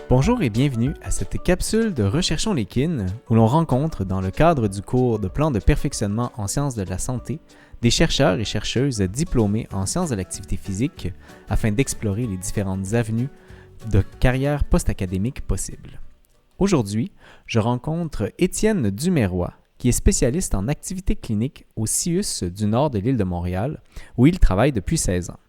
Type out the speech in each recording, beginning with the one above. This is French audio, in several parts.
Bonjour et bienvenue à cette capsule de Recherchons les kin où l'on rencontre dans le cadre du cours de plan de perfectionnement en sciences de la santé des chercheurs et chercheuses diplômés en sciences de l'activité physique afin d'explorer les différentes avenues de carrière post-académique possibles. Aujourd'hui, je rencontre Étienne Duméroy, qui est spécialiste en activité clinique au CIUS du nord de l'île de Montréal, où il travaille depuis 16 ans.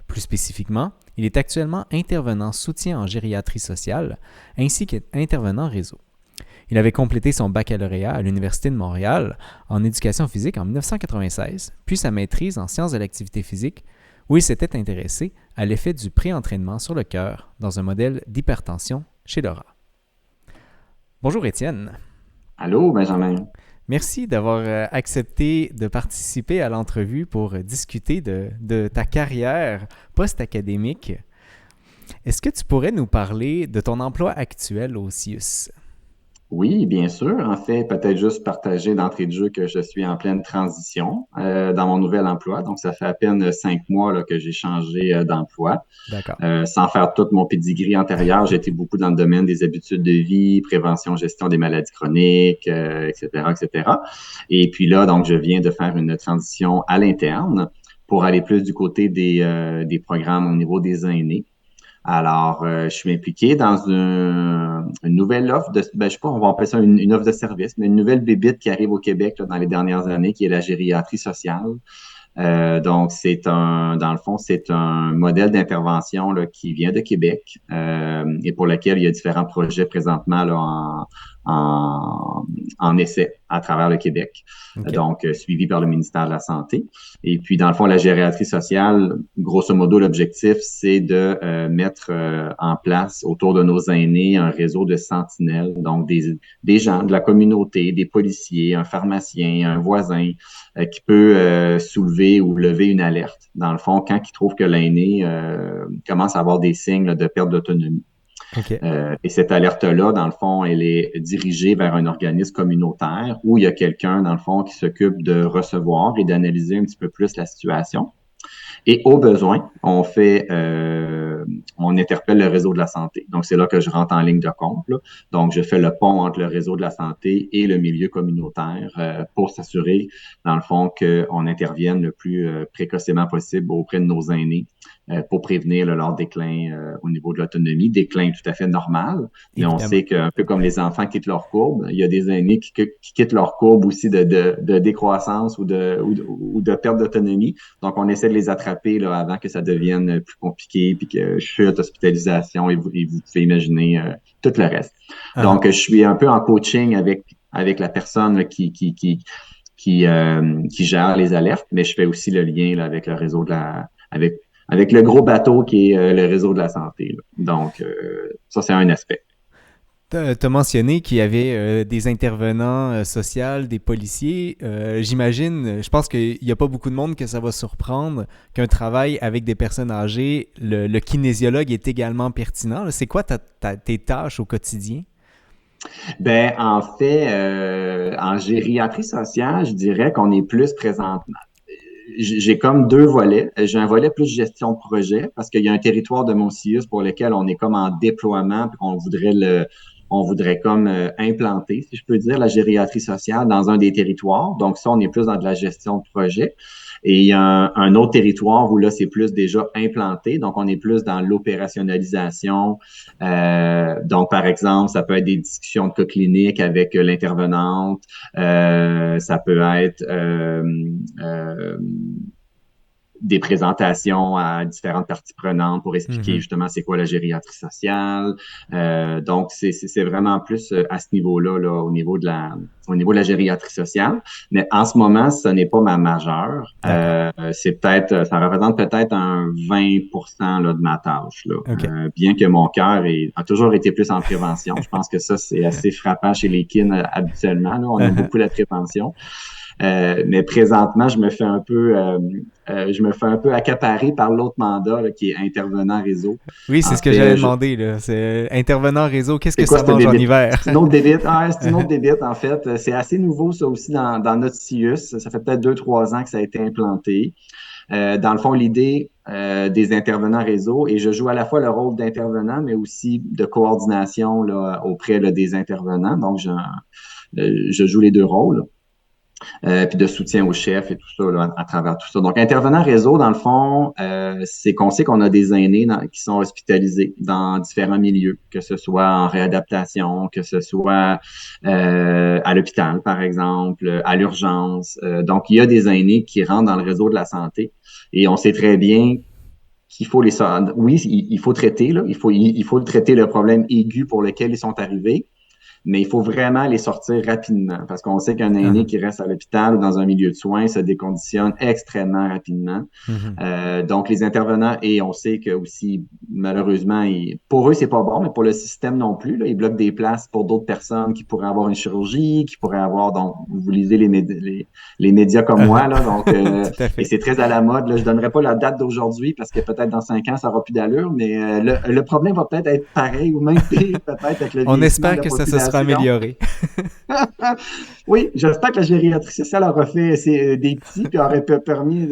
Plus spécifiquement, il est actuellement intervenant soutien en gériatrie sociale ainsi qu'intervenant réseau. Il avait complété son baccalauréat à l'Université de Montréal en éducation physique en 1996, puis sa maîtrise en sciences de l'activité physique, où il s'était intéressé à l'effet du pré-entraînement sur le cœur dans un modèle d'hypertension chez le rat. Bonjour Étienne. Allô, Benjamin. Merci d'avoir accepté de participer à l'entrevue pour discuter de ta carrière post-académique. Est-ce que tu pourrais nous parler de ton emploi actuel au CIUS? Oui, bien sûr. En fait, peut-être juste partager d'entrée de jeu que je suis en pleine transition dans mon nouvel emploi. Donc, ça fait à peine 5 mois là, que j'ai changé d'emploi. D'accord. Sans faire tout mon pedigree antérieur, j'ai été beaucoup dans le domaine des habitudes de vie, prévention, gestion des maladies chroniques, etc., etc. Et puis là, donc, je viens de faire une transition à l'interne pour aller plus du côté des programmes au niveau des aînés. Alors, je suis impliqué dans une nouvelle offre je sais pas, on va appeler ça une offre de service, mais une nouvelle bébite qui arrive au Québec là, dans les dernières années, qui est la gériatrie sociale. Donc, dans le fond, c'est un modèle d'intervention là, qui vient de Québec et pour lequel il y a différents projets présentement là, en essai à travers le Québec, OK. donc suivi par le ministère de la Santé. Et puis, dans le fond, la gériatrie sociale, grosso modo, l'objectif, c'est de mettre en place autour de nos aînés un réseau de sentinelles, donc des gens de la communauté, des policiers, un pharmacien, un voisin, qui peut soulever ou lever une alerte, dans le fond, quand il trouve que l'aîné commence à avoir des signes là, de perte d'autonomie. OK. Et cette alerte-là, dans le fond, elle est dirigée vers un organisme communautaire où il y a quelqu'un, dans le fond, qui s'occupe de recevoir et d'analyser un petit peu plus la situation. Et au besoin, on interpelle le réseau de la santé. Donc, c'est là que je rentre en ligne de compte, là. Donc, je fais le pont entre le réseau de la santé et le milieu communautaire pour s'assurer, dans le fond, qu'on intervienne le plus précocement possible auprès de nos aînés pour prévenir là, leur déclin au niveau de l'autonomie, déclin tout à fait normal. Mais on Évidemment. sait qu'un peu comme les enfants quittent leur courbe, il y a des aînés qui quittent leur courbe aussi de décroissance ou de perte d'autonomie. Donc, on essaie de les attraper là, avant que ça devienne plus compliqué, puis que chute, hospitalisation, et vous pouvez imaginer tout le reste. Ah, Donc, je suis un peu en coaching avec la personne là, qui gère les alertes, mais je fais aussi le lien là, avec le réseau avec le gros bateau qui est le réseau de la santé, là. Donc, ça, c'est un aspect. tu as mentionné qu'il y avait des intervenants sociaux, des policiers. J'imagine, je pense qu'il n'y a pas beaucoup de monde que ça va surprendre qu'un travail avec des personnes âgées, le kinésiologue est également pertinent. C'est quoi tes tâches au quotidien? Ben, en fait, en gériatrie sociale, je dirais qu'on est plus présentement. J'ai comme deux volets. J'ai un volet plus gestion de projet parce qu'il y a un territoire de mon CIUS pour lequel on est comme en déploiement puis on voudrait comme implanter, si je peux dire, la gériatrie sociale dans un des territoires. Donc ça, on est plus dans de la gestion de projet. Et il y a un autre territoire où là, c'est plus déjà implanté. Donc, on est plus dans l'opérationnalisation. Donc, par exemple, ça peut être des discussions de cas cliniques avec l'intervenante. Ça peut être des présentations à différentes parties prenantes pour expliquer Mhm. justement c'est quoi la gériatrie sociale. Donc, c'est vraiment plus à ce niveau-là, là, au niveau de la gériatrie sociale. Mais en ce moment, ce n'est pas ma majeure. D'accord. Ça représente peut-être un 20% là, de ma tâche, là. OK. Bien que mon cœur a toujours été plus en prévention. Je pense que ça, c'est assez frappant chez les kin habituellement, là. On aime beaucoup la prévention. Mais présentement, je me fais un peu accaparer par l'autre mandat là, qui est intervenant réseau. Oui, c'est En ce que fait, j'allais demander, là. C'est intervenant réseau, qu'est-ce c'est que quoi ça cette mange en débite? hiver? C'est une autre débite. Ah, c'est une autre débite, en fait. C'est assez nouveau, ça aussi, dans notre CIUS. Ça fait peut-être 2, 3 ans que ça a été implanté. Dans le fond, l'idée des intervenants réseau, et je joue à la fois le rôle d'intervenant, mais aussi de coordination là, auprès là, des intervenants. Donc, je joue les deux rôles. Puis de soutien au chef et tout ça là, à travers tout ça. Donc, intervenant réseau, dans le fond, c'est qu'on sait qu'on a des aînés qui sont hospitalisés dans différents milieux, que ce soit en réadaptation, que ce soit à l'hôpital, par exemple, à l'urgence. Donc, il y a des aînés qui rentrent dans le réseau de la santé et on sait très bien qu'il faut les sortir. Oui, il faut traiter, là, il faut traiter le problème aigu pour lequel ils sont arrivés, mais il faut vraiment les sortir rapidement parce qu'on sait qu'un aîné Uh-huh. qui reste à l'hôpital ou dans un milieu de soins se déconditionne extrêmement rapidement. Mhm. Donc, les intervenants, et on sait que aussi, malheureusement, pour eux, c'est pas bon, mais pour le système non plus, là, ils bloquent des places pour d'autres personnes qui pourraient avoir une chirurgie, qui pourraient avoir, donc, vous lisez les médias comme Uh-huh. moi, là, donc, Tout à et fait. c'est très à la mode. Là, je donnerai pas la date d'aujourd'hui parce que peut-être dans 5 ans, ça aura plus d'allure, mais le problème va peut-être être pareil ou même pire, peut-être avec le On vieillissement de espère la que ça se sera population. amélioré. Oui, j'espère que la gériatrie sociale aura fait des petits puis aurait permis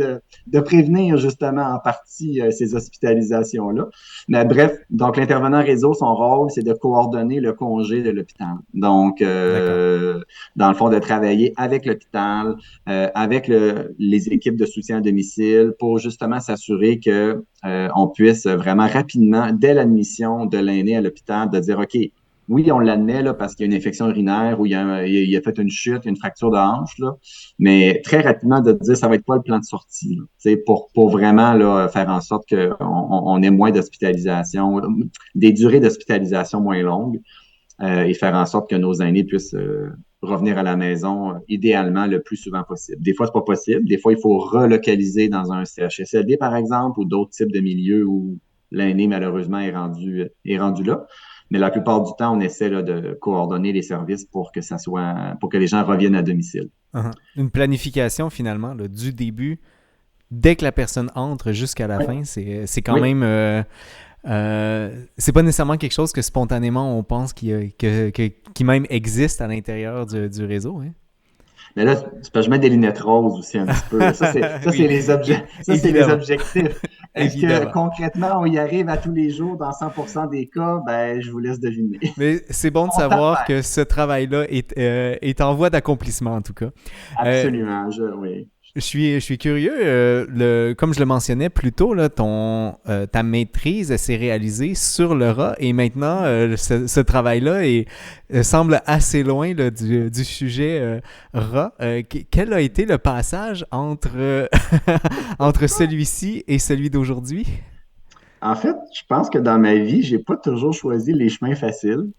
de prévenir justement en partie ces hospitalisations-là. Mais bref, donc l'intervenant réseau, son rôle, c'est de coordonner le congé de l'hôpital. Donc, D'accord. dans le fond, de travailler avec l'hôpital, avec les équipes de soutien à domicile pour justement s'assurer que on puisse vraiment rapidement, dès l'admission de l'aîné à l'hôpital, de dire, OK, oui, on l'admet là, parce qu'il y a une infection urinaire ou il a fait une chute, une fracture de hanche, là, mais très rapidement de dire ça va être quoi le plan de sortie là, pour vraiment là, faire en sorte qu'on ait moins d'hospitalisation, des durées d'hospitalisation moins longues et faire en sorte que nos aînés puissent revenir à la maison idéalement le plus souvent possible. Des fois, c'est pas possible. Des fois, il faut relocaliser dans un CHSLD, par exemple, ou d'autres types de milieux où l'aîné, malheureusement, est rendu là. Mais la plupart du temps, on essaie là, de coordonner les services pour que les gens reviennent à domicile. Uh-huh. Une planification finalement là, du début, dès que la personne entre jusqu'à la Oui, fin, c'est quand oui. même c'est pas nécessairement quelque chose que spontanément on pense qui même existe à l'intérieur du réseau. Hein? Mais là, c'est parce que je mets des lunettes roses aussi un petit peu. Oui, Ça, c'est les évidemment. objectifs. Est-ce que Évidemment. concrètement, on y arrive à tous les jours dans 100% des cas? Ben, je vous laisse deviner. Mais c'est bon de On savoir t'appelle. que ce travail-là est en voie d'accomplissement en tout cas. Euh, Absolument, oui. je suis curieux, comme je le mentionnais plus tôt, là, ta maîtrise s'est réalisée sur le rat et maintenant ce travail-là semble assez loin là, du sujet rat. Quel a été le passage entre celui-ci et celui d'aujourd'hui? En fait, je pense que dans ma vie, j'ai pas toujours choisi les chemins faciles.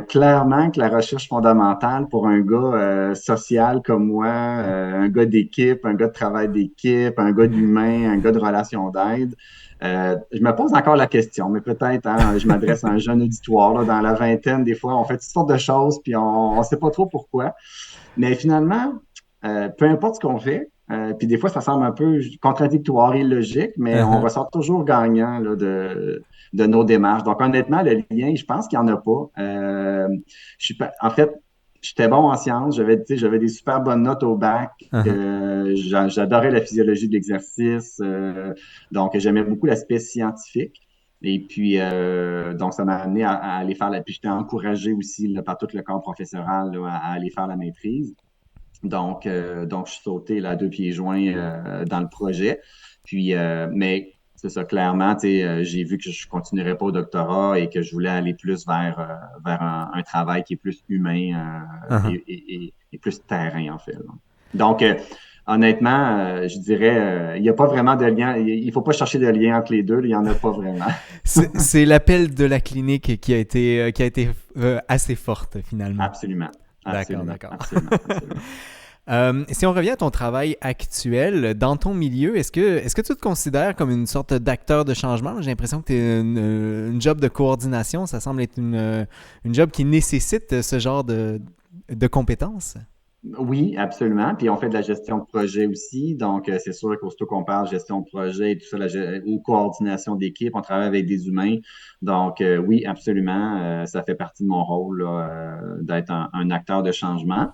Clairement que la recherche fondamentale pour un gars social comme moi, un gars d'équipe, un gars de travail d'équipe, un gars d'humain, un gars de relation d'aide, je me pose encore la question, mais peut-être hein, je m'adresse à un jeune auditoire là, dans la vingtaine, des fois, on fait toutes sortes de choses, puis on ne sait pas trop pourquoi. Mais finalement, peu importe ce qu'on fait, puis des fois, ça semble un peu contradictoire et illogique, mais on Uh-huh. ressort toujours gagnant là, de nos démarches. Donc, honnêtement, le lien, je pense qu'il n'y en a pas. En fait, j'étais bon en sciences, j'avais des super bonnes notes au bac. Uh-huh. J'adorais la physiologie de l'exercice, donc j'aimais beaucoup l'aspect scientifique. Et puis, donc, ça m'a amené à aller faire Puis, j'étais encouragé aussi là, par tout le corps professoral là, à aller faire la maîtrise. Donc, je suis sauté là, à deux pieds joints dans le projet. Puis, mais c'est ça, clairement, tu sais, j'ai vu que je ne continuerais pas au doctorat et que je voulais aller plus vers un travail qui est plus humain Uh-huh. et plus terrain, en fait. Là. Donc, honnêtement, je dirais, il n'y a pas vraiment de lien. Il ne faut pas chercher de lien entre les deux. Il n'y en a pas vraiment. C'est l'appel de la clinique qui a été assez forte finalement. Absolument. D'accord, Absolument. d'accord. Absolument. Absolument. Si on revient à ton travail actuel, dans ton milieu, est-ce que tu te considères comme une sorte d'acteur de changement? J'ai l'impression que tu es une job de coordination. Ça semble être une job qui nécessite ce genre de compétences. Oui, absolument. Puis on fait de la gestion de projet aussi. Donc, c'est sûr qu'aussitôt qu'on parle gestion de projet et tout ça, ou coordination d'équipe, on travaille avec des humains. Donc, oui, absolument. Ça fait partie de mon rôle là, d'être un acteur de changement.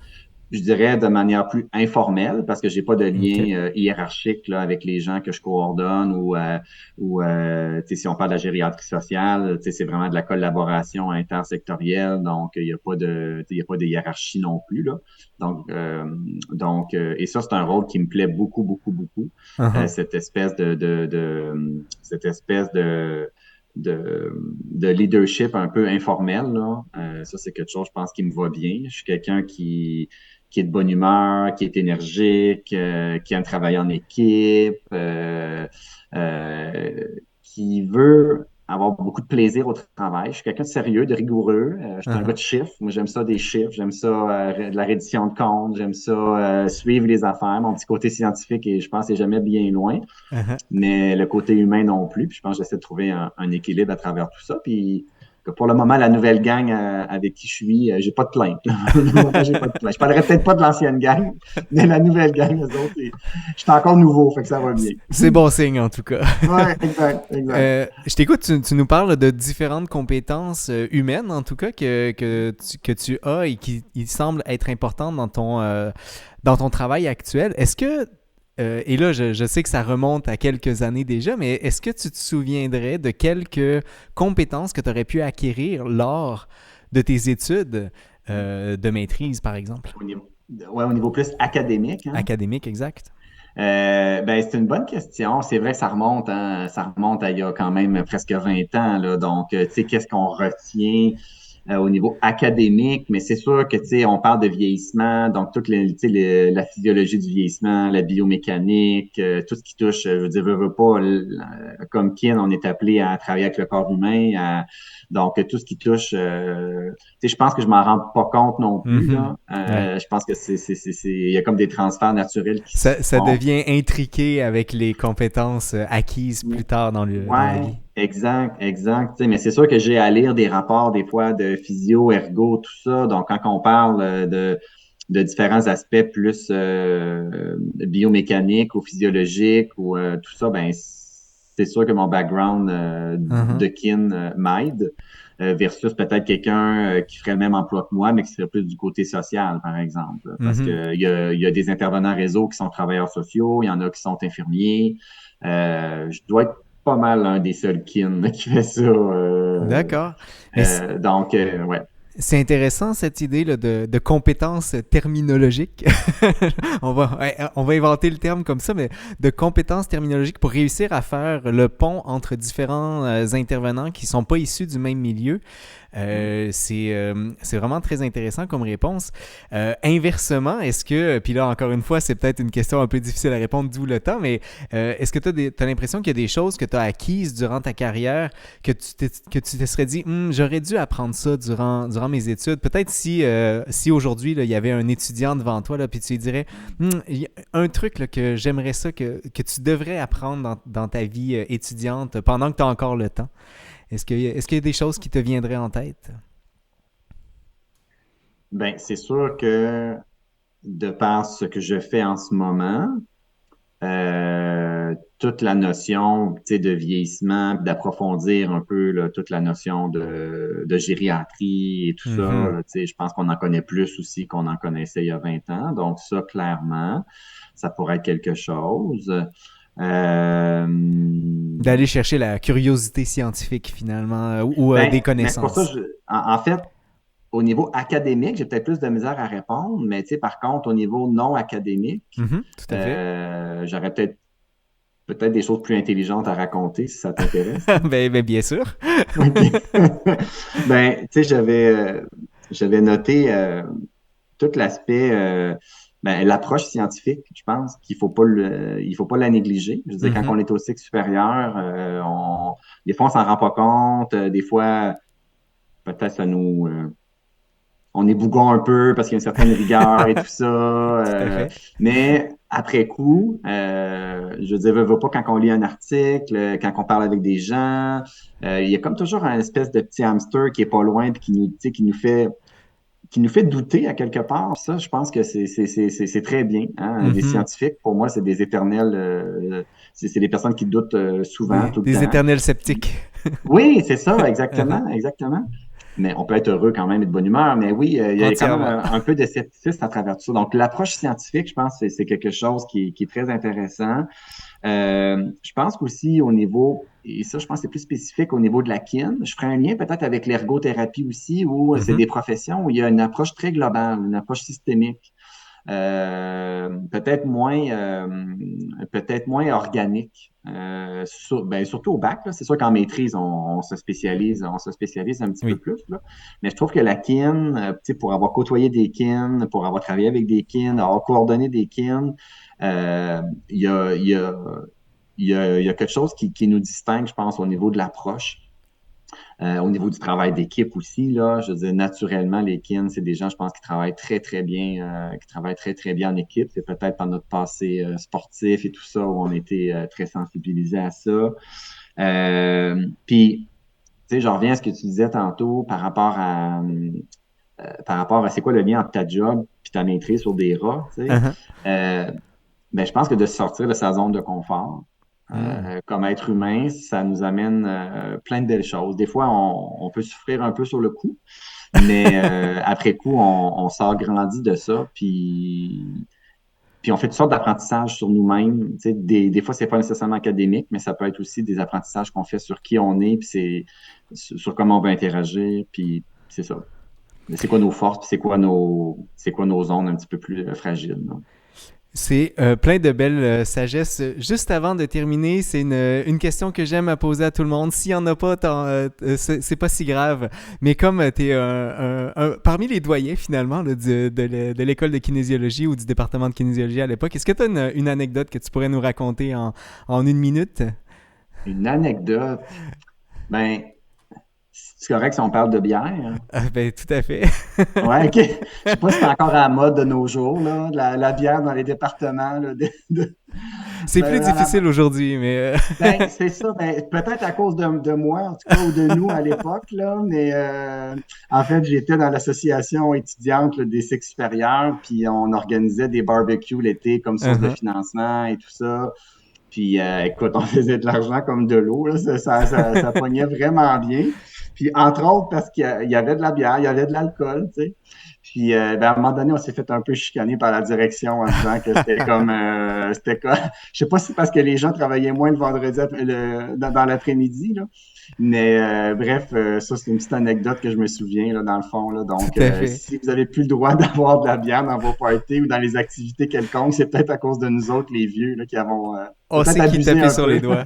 je dirais de manière plus informelle, parce que j'ai pas de OK. lien hiérarchique là, avec les gens que je coordonne ou si on parle de la gériatrie sociale, c'est vraiment de la collaboration intersectorielle, donc il y a pas de hiérarchie non plus là. Et ça c'est un rôle qui me plaît beaucoup beaucoup beaucoup, Uh-huh. cette espèce cette espèce de leadership un peu informel là. Ça c'est quelque chose je pense qui me va bien. Je suis quelqu'un qui est de bonne humeur, qui est énergique, qui aime travailler en équipe, euh, qui veut avoir beaucoup de plaisir au travail. Je suis quelqu'un de sérieux, de rigoureux. Je suis un gars Uh-huh. de chiffres. Moi, j'aime ça des chiffres. J'aime ça de la reddition de comptes. J'aime ça suivre les affaires. Mon petit côté scientifique, et je pense, est jamais bien loin. Uh-huh. Mais le côté humain non plus. Puis je pense que j'essaie de trouver un équilibre à travers tout ça. Puis que pour le moment, la nouvelle gang avec qui je suis, j'ai pas de plainte. Pour le moment, j'ai pas de plainte. Je parlerai peut-être pas de l'ancienne gang, mais la nouvelle gang, les autres, je suis encore nouveau, fait que ça va bien. C'est bon signe en tout cas. Ouais, exact, exact. Je t'écoute, tu nous parles de différentes compétences humaines, en tout cas, que tu as et qui il semblent être importantes dans ton travail actuel. Est-ce que, et là, je sais que ça remonte à quelques années déjà, mais est-ce que tu te souviendrais de quelques compétences que tu aurais pu acquérir lors de tes études de maîtrise, par exemple? Au niveau plus académique, hein? Académique, exact. Ben, c'est une bonne question. C'est vrai que ça remonte, hein, ça remonte à il y a quand même presque 20 ans, là. Donc, tu sais, qu'est-ce qu'on retient au niveau académique? Mais c'est sûr que, tu sais, on parle de vieillissement, donc toute tu sais, la physiologie du vieillissement, la biomécanique, tout ce qui touche, je veux dire, veux pas, comme kin, on est appelé à travailler avec le corps humain, donc tout ce qui touche, tu sais, je pense que je m'en rends pas compte non plus, Mhm. là. Ouais. Je pense que il y a comme des transferts naturels qui se Ça font. devient intriqué avec les compétences acquises plus tard dans la Ouais, vie. exact, exact. Tu sais, mais c'est sûr que j'ai à lire des rapports des fois de physio, ergo, tout ça. Donc, quand on parle de différents aspects plus biomécaniques ou physiologiques ou tout ça, ben c'est sûr que mon background Mhm. de kin m'aide versus peut-être quelqu'un qui ferait le même emploi que moi, mais qui serait plus du côté social, par exemple. Parce Mhm. que il y a des intervenants réseau qui sont travailleurs sociaux, il y en a qui sont infirmiers. Je dois être pas mal un des seuls kin qui fait ça. D'accord. Mais Ouais. c'est intéressant cette idée là, de compétences terminologiques. On va inventer le terme comme ça, mais de compétences terminologiques pour réussir à faire le pont entre différents intervenants qui ne sont pas issus du même milieu. C'est vraiment très intéressant comme réponse. Inversement, est-ce que, puis là encore une fois, c'est peut-être une question un peu difficile à répondre d'où le temps, mais est-ce que tu as l'impression qu'il y a des choses que tu as acquises durant ta carrière que que tu te serais dit, j'aurais dû apprendre ça durant mes études. Peut-être si aujourd'hui, là, il y avait un étudiant devant toi, là, puis tu lui dirais, il y a un truc là, que j'aimerais ça, que tu devrais apprendre dans ta vie étudiante pendant que tu as encore le temps. Est-ce qu'il y a des choses qui te viendraient en tête? Ben, c'est sûr que de par ce que je fais en ce moment, toute la notion, tu sais, de vieillissement, puis d'approfondir un peu là, toute la notion de gériatrie et tout ça, Mhm. là, tu sais, je pense qu'on en connaît plus aussi qu'on en connaissait il y a 20 ans. Donc ça, clairement, ça pourrait être quelque chose. Euh, D'aller chercher la curiosité scientifique finalement, ou des mais c'est pour ça, connaissances. en fait, au niveau académique, j'ai peut-être plus de misère à répondre, mais tu sais, par contre, au niveau non académique, Mhm, tout à fait. j'aurais peut-être des choses plus intelligentes à raconter si ça t'intéresse. Ben, bien sûr. OK. Ben, tu sais, j'avais noté tout l'aspect, l'approche scientifique, je pense qu'il il faut pas la négliger. Je veux dire, quand Mhm, on est au cycle supérieur, des fois, on s'en rend pas compte. Des fois, peut-être on est bougon un peu parce qu'il y a une certaine rigueur et tout ça. tout à fait. Mais après coup, je veux dire, veux pas quand on lit un article, quand on parle avec des gens, il y a comme toujours un espèce de petit hamster qui est pas loin puis tu sais, qui nous fait douter à quelque part. Ça, je pense que c'est très bien. Hein? Des Mhm. scientifiques, pour moi, c'est des éternels, c'est des personnes qui doutent souvent, tout le Des temps. éternels sceptiques. Oui, c'est ça, exactement, exactement. mais on peut être heureux quand même et de bonne humeur. Mais oui, il y a quand même un peu de scepticisme à travers tout ça. Donc, l'approche scientifique, je pense, c'est quelque chose qui est très intéressant. Je pense qu'aussi au niveau, et ça, je pense que c'est plus spécifique au niveau de la kin, je ferai un lien peut-être avec l'ergothérapie aussi, où c'est des professions où il y a une approche très globale, une approche systémique. Peut-être moins organique. Surtout au bac, là, c'est sûr qu'en maîtrise, on se spécialise un petit peu Oui. plus. Là. Mais je trouve que la kin, pour avoir côtoyé des kin, pour avoir travaillé avec des kin, avoir coordonné des kin, il y a, il y a, il y a quelque chose qui nous distingue, je pense, au niveau de l'approche. Au niveau du travail d'équipe aussi, là, je veux dire, naturellement, les kin, c'est des gens, je pense, qui travaillent très, très bien, qui travaillent très, très bien en équipe. C'est peut-être par notre passé sportif et tout ça où on a été très sensibilisés à ça. Puis, tu sais, je reviens à ce que tu disais tantôt par rapport à c'est quoi le lien entre ta job puis ta maîtrise sur des rats, tu sais. Uh-huh. Je pense que de sortir de sa zone de confort, comme être humain, ça nous amène plein de belles choses. Des fois, on peut souffrir un peu sur le coup, mais après coup, on sort grandi de ça, puis on fait toutes sortes d'apprentissages sur nous-mêmes. Tu sais, des fois, c'est pas nécessairement académique, mais ça peut être aussi des apprentissages qu'on fait sur qui on est, puis c'est sur comment on veut interagir, puis c'est ça. C'est quoi nos forces, puis c'est quoi nos zones un petit peu plus fragiles. Non? C'est plein de belles sagesses. Juste avant de terminer, c'est une question que j'aime à poser à tout le monde. S'il n'y en a pas, c'est pas si grave. Mais comme tu es parmi les doyens, finalement, là, de l'école de kinésiologie ou du département de kinésiologie à l'époque, est-ce que tu as une anecdote que tu pourrais nous raconter en une minute? Une anecdote. Ben, c'est correct si on parle de bière. Ben, tout à fait. Ouais, OK. Je sais pas si c'est encore à la mode de nos jours, là, la bière dans les départements. Là, C'est plus difficile aujourd'hui, mais... c'est ça. Ben, peut-être à cause de moi, en tout cas, ou de nous à l'époque, là, mais en fait, j'étais dans l'association étudiante là, des cycles supérieurs, puis on organisait des barbecues l'été comme source de financement et tout ça. Puis, écoute, on faisait de l'argent comme de l'eau, là, ça pognait vraiment bien. Puis, entre autres, parce qu'il y avait de la bière, il y avait de l'alcool, tu sais. Puis, à un moment donné, on s'est fait un peu chicaner par la direction en disant que je sais pas si c'est parce que les gens travaillaient moins le vendredi dans l'après-midi, là. Mais bref, ça, c'est une petite anecdote que je me souviens, là, dans le fond, là. Donc, si vous avez plus le droit d'avoir de la bière dans vos parties ou dans les activités quelconques, c'est peut-être à cause de nous autres, les vieux, là, qui avons on sait qui tapait sur les doigts.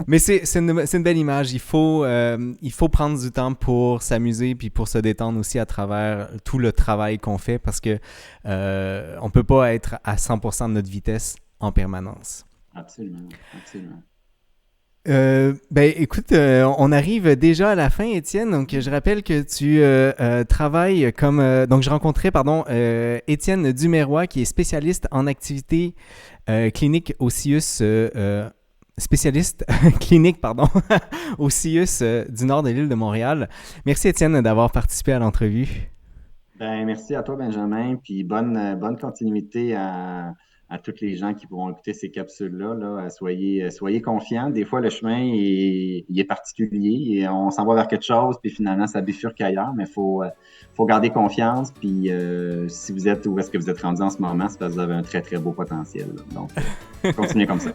Mais c'est une belle image. Il faut prendre du temps pour s'amuser puis pour se détendre aussi à travers tout le travail qu'on fait parce que on peut pas être à 100% de notre vitesse en permanence. Absolument, absolument. Écoute, on arrive déjà à la fin, Étienne. Donc, je rappelle que tu travailles comme... donc, je rencontrais, Étienne Duméroy, qui est spécialiste en activité clinique au CIUS... spécialiste clinique, au CIUS du nord de l'île de Montréal. Merci, Étienne, d'avoir participé à l'entrevue. Merci à toi, Benjamin, puis bonne continuité à tous les gens qui pourront écouter ces capsules-là. Là. Soyez confiants. Des fois, le chemin il est particulier et on s'en va vers quelque chose, puis finalement, ça bifurque ailleurs, mais faut garder confiance. Puis si vous êtes où est-ce que vous êtes rendu en ce moment, c'est parce que vous avez un très, très beau potentiel. Là. Donc, continuez comme ça.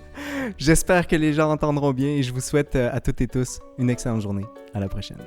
J'espère que les gens entendront bien et je vous souhaite à toutes et tous une excellente journée. À la prochaine.